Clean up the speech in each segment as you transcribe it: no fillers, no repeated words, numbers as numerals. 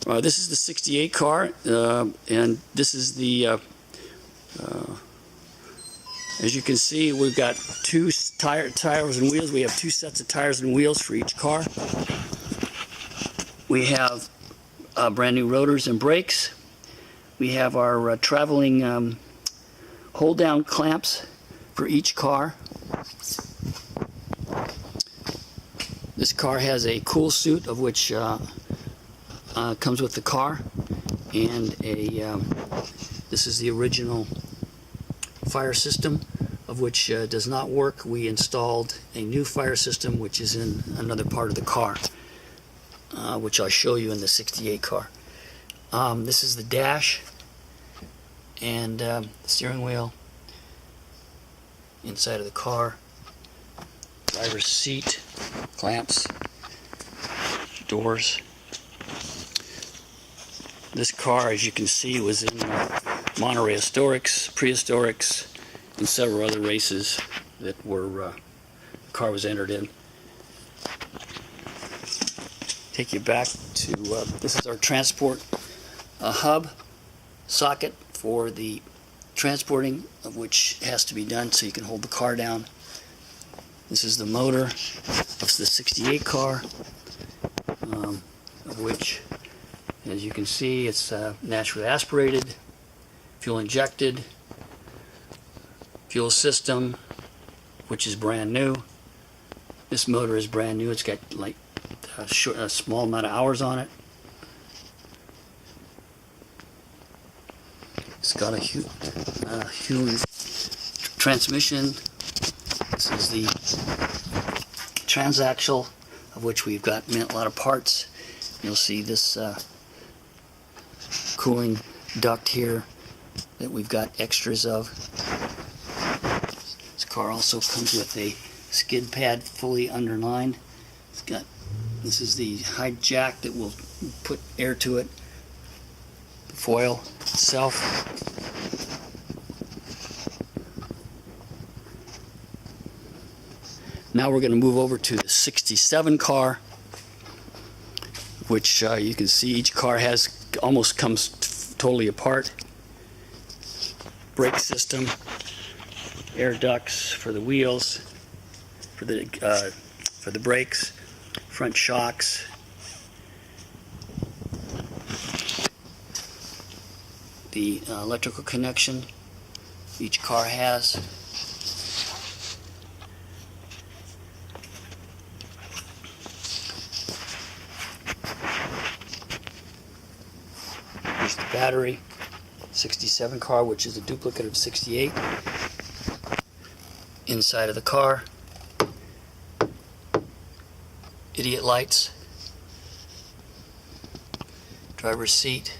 This is the 68 car, and this is the, as you can see, we've got two tires and wheels. We have two sets of tires and wheels for each car. We have brand new rotors and brakes. We have our traveling hold down clamps for each car. This car has a cool suit, of which comes with the car, and this is the original fire system, of which does not work. We installed a new fire system which is in another part of the car, which I'll show you in the 68 car. This is the dash and the steering wheel inside of the car, driver's seat, clamps, doors. This car, as you can see, was in Monterey Historics, Prehistorics, and several other races that were the car was entered in. Take you back to this is our transport hub socket for the transporting, of which has to be done so you can hold the car down. This is the motor of the 68 car, of which, as you can see, it's naturally aspirated, fuel injected, fuel system, which is brand new. This motor is brand new. It's got like a small amount of hours on it. It's got a huge transmission. This is the transaxle, of which we've got a lot of parts. You'll see this cooling duct here that we've got extras of. This car also comes with a skid pad fully underlined. This is the high jack that will put air to it. The foil itself. Now we're going to move over to the 67 car, which you can see each car almost comes totally apart. Brake system, air ducts for the wheels, for the brakes, front shocks. The electrical connection each car has. Here's the battery, 67 car, which is a duplicate of 68. Inside of the car, idiot lights, driver's seat,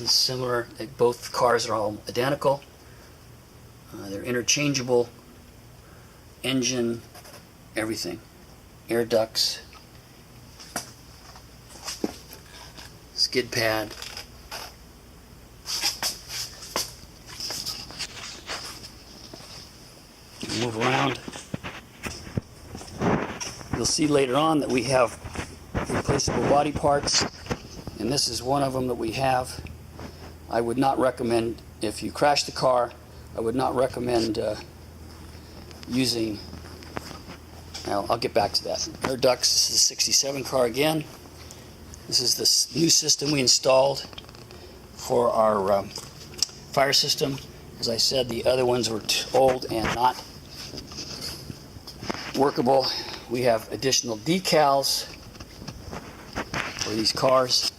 similar. Both cars are all identical. They're interchangeable. Engine, everything. Air ducts, skid pad. Move around. You'll see later on that we have replaceable body parts, and this is one of them that we have. I would not recommend, if you crash the car, I would not recommend using, well, I'll get back to that. Air ducts, this is the 67 car again. This is the new system we installed for our fire system. As I said, the other ones were old and not workable. We have additional decals for these cars.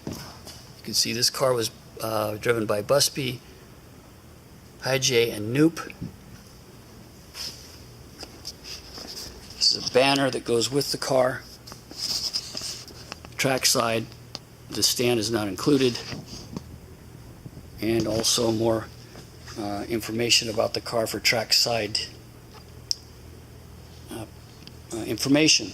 You can see this car was driven by Busby, J and Noop. This is a banner that goes with the car. Trackside, the stand is not included. And also more information about the car for trackside information.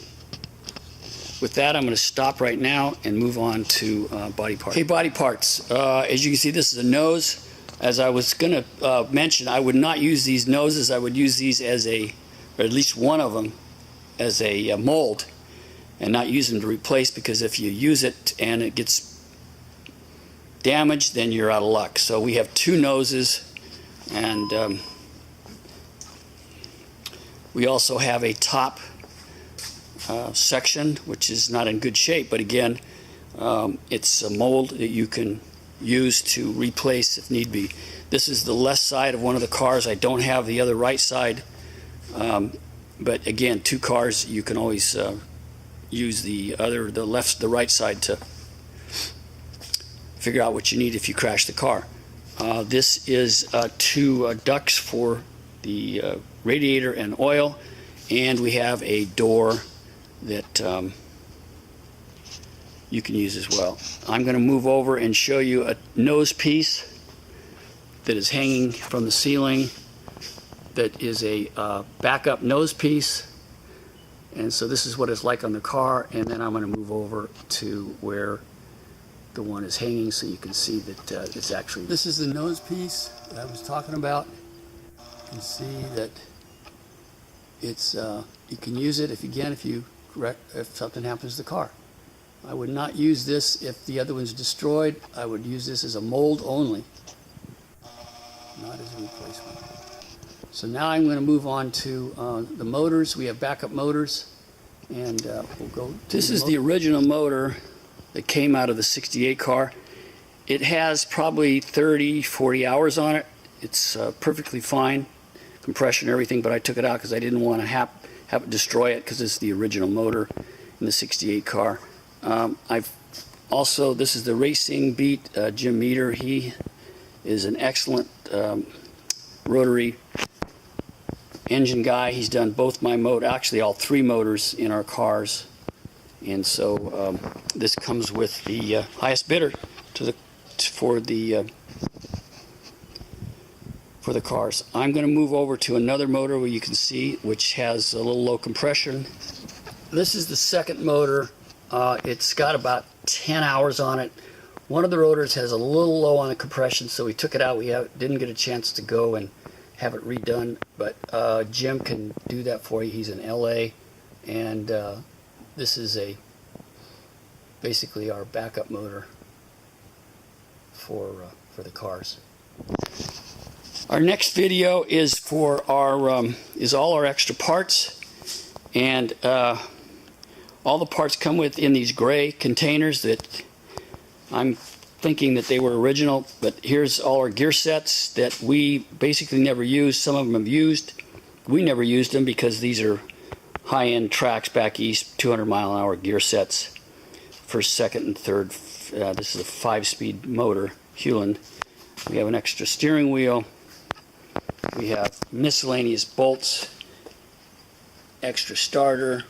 With that, I'm going to stop right now and move on to body parts. Okay, body parts. As you can see, this is a nose. as I was going to mention, I would not use these noses. I would use these as or at least one of them, as a mold, and not use them to replace, because if you use it and it gets damaged, then you're out of luck. So we have two noses, and we also have a top section, which is not in good shape, but again, it's a mold that you can use to replace if need be. This is the left side of one of the cars. I don't have the other right side, but again, two cars, you can always use the right side to figure out what you need if you crash the car. This is two ducts for the radiator and oil, and we have a door that you can use as well. I'm going to move over and show you a nose piece that is hanging from the ceiling that is a backup nose piece, and so this is what it's like on the car. And then I'm going to move over to where the one is hanging so you can see that it's actually, this is the nose piece that I was talking about. You can see that it's you can use it if something happens to the car. I would not use this if the other one's destroyed. I would use this as a mold only, not as a replacement. So now I'm going to move on to the motors. We have backup motors, and we'll go to this is the original motor that came out of the 68 car. It has probably 30-40 hours on it. It's perfectly fine, compression, everything, but I took it out because I didn't want to have it destroy it, because it's the original motor in the 68 car. This is the Racing Beat Jim Meter. He is an excellent rotary engine guy. He's done both my motor, actually all three motors in our cars, and so this comes with the highest bidder for the cars. I'm going to move over to another motor where you can see, which has a little low compression. This is the second motor. It's got about 10 hours on it. One of the rotors has a little low on the compression, so we took it out. We didn't get a chance to go and have it redone, but Jim can do that for you. He's in LA, and this is basically our backup motor for the cars. Our next video is for our all our extra parts, and all the parts come in these gray containers that I'm thinking that they were original, but here's all our gear sets that we basically never used. Some of them have used. We never used them because these are high-end tracks back east, 200-mile-an-hour gear sets, first, second, and third. This is a 5-speed motor, Hewland. We have an extra steering wheel. We have miscellaneous bolts, extra starter,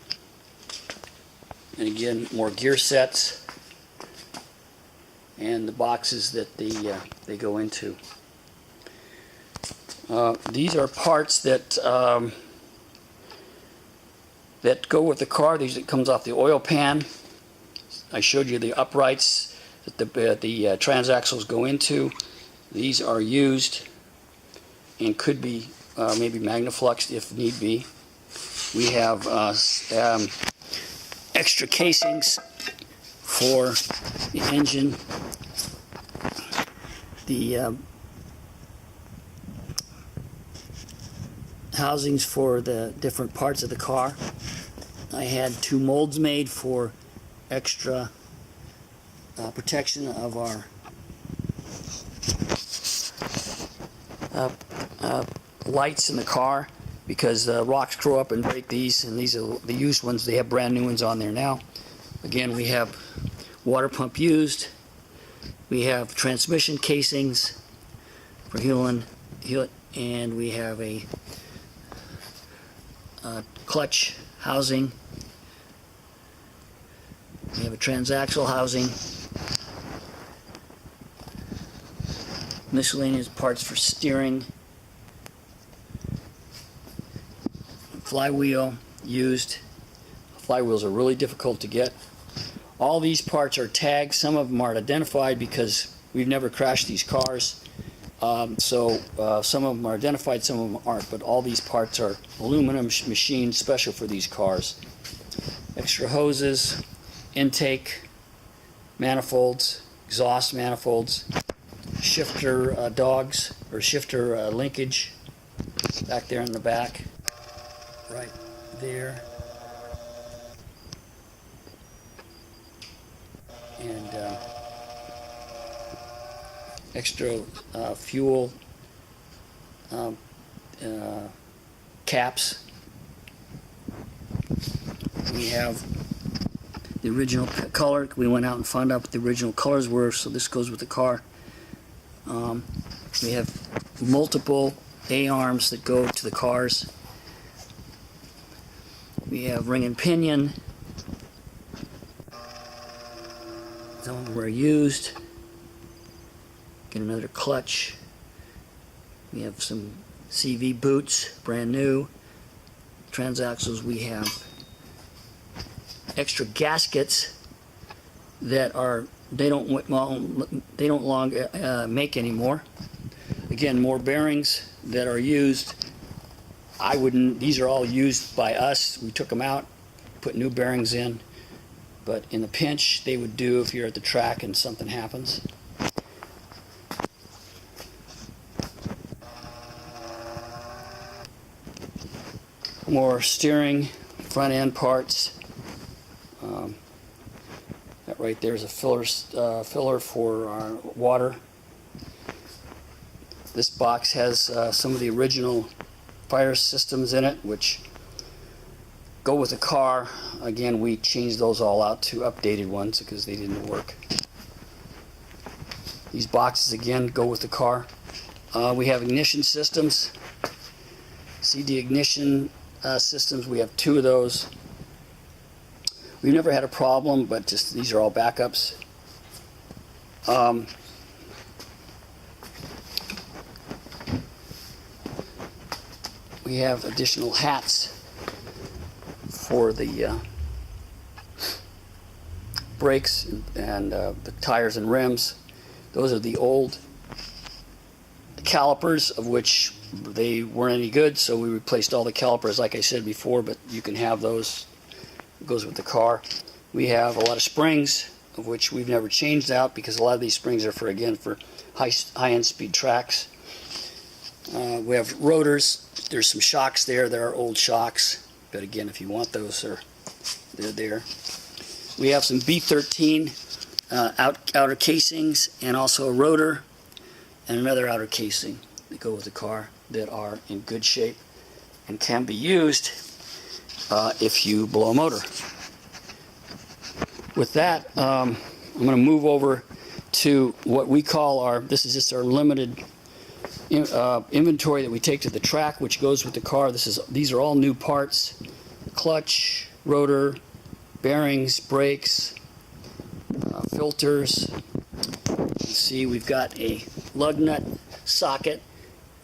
and again, more gear sets, and the boxes that they go into. These are parts that go with the car. These that comes off the oil pan. I showed you the uprights that the transaxles go into. These are used and could be maybe magnafluxed if need be. We have extra casings for the engine, the housings for the different parts of the car. I had two molds made for extra protection of our lights in the car, because rocks grow up and break these, and these are the used ones. They have brand new ones on there now. Again, we have water pump used. We have transmission casings for Hewland, and we have a clutch housing. We have a transaxle housing. Miscellaneous parts for steering. Flywheel used. Flywheels are really difficult to get. All these parts are tagged. Some of them aren't identified because we've never crashed these cars. Some of them are identified, some of them aren't, but all these parts are aluminum machined special for these cars. Extra hoses, intake manifolds, exhaust manifolds, shifter dogs or shifter linkage back there in the back, right there, and extra fuel caps. We have the original color. We went out and found out what the original colors were, so this goes with the car. We have multiple A-arms that go to the cars. We have ring and pinion. Some of them were used. Get another clutch. We have some CV boots, brand new. Transaxles. We have extra gaskets that are they don't longer make anymore. Again, more bearings that are used. These are all used by us. We took them out, put new bearings in, but in the pinch they would do if you're at the track and something happens. More steering, front end parts. That right there is a filler for our water. This box has some of the original fire systems in it, which go with the car. Again, we changed those all out to updated ones because they didn't work. These boxes again go with the car. We have ignition systems. CD ignition systems. We have 2 of those. We've never had a problem, but just these are all backups. We have additional hats for the brakes and the tires and rims. Those are the old calipers, of which they weren't any good, so we replaced all the calipers like I said before, but you can have those. It goes with the car. We have a lot of springs, of which we've never changed out because a lot of these springs are for high-end speed tracks. We have rotors. There's some shocks there. There are old shocks, but again, if you want those, they're there. We have some B13 outer casings and also a rotor and another outer casing that go with the car that are in good shape and can be used if you blow a motor. With that, I'm going to move over to what we call this is just our limited inventory that we take to the track, which goes with the car. These are all new parts: clutch, rotor, bearings, brakes, filters. You see, we've got a lug nut socket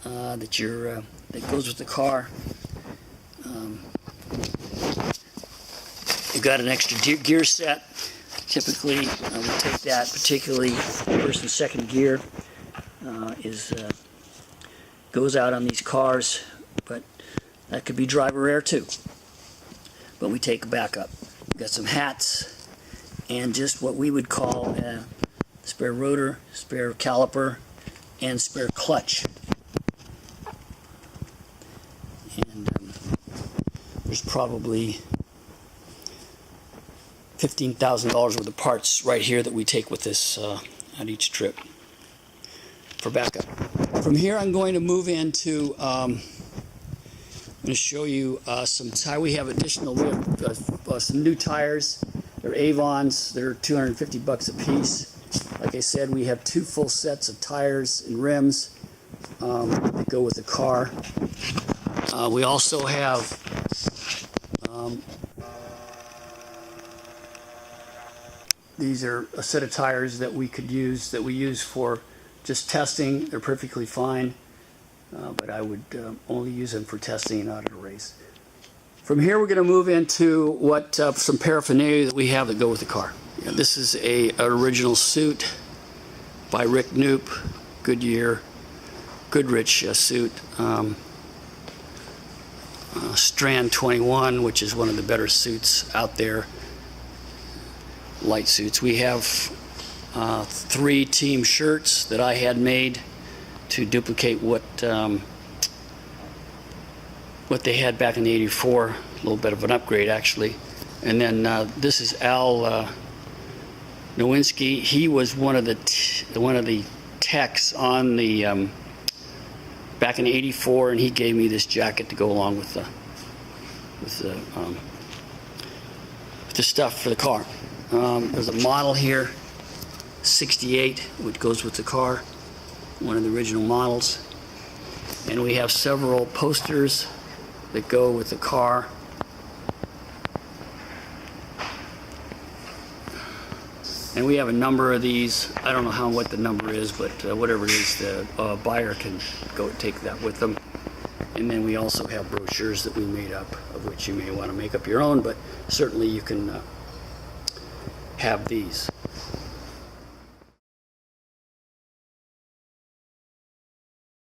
that goes with the car. You've got an extra gear set. Typically, we take that, particularly first and second gear goes out on these cars, but that could be driver air too. But we take a backup. We've got some hats and just what we would call a spare rotor, spare caliper, and spare clutch. And there's probably $15,000 worth of parts right here that we take with this on each trip for backup. From here, I'm going to move into. I'm going to show you some tire. We have some new tires. They're Avons. They're $250 a piece. Like I said, we have 2 full sets of tires and rims that go with the car. We also have these are a set of tires that we use for just testing. They're perfectly fine, but I would only use them for testing, not at a race. From here, we're going to move into some paraphernalia that we have that go with the car. This is an original suit by Rick Knoop, Goodyear, Goodrich suit, Strand 21, which is one of the better suits out there, light suits. We have 3 team shirts that I had made to duplicate what they had back in the '84, a little bit of an upgrade actually. And then this is Al Nowinski. He was one of the techs on the back in '84, and he gave me this jacket to go along with the stuff for the car. There's a model here, 68, which goes with the car, one of the original models. And we have several posters that go with the car. And we have a number of these. I don't know what the number is, but whatever it is, the buyer can go take that with them. And then we also have brochures that we made up, of which you may want to make up your own, but certainly you can have these.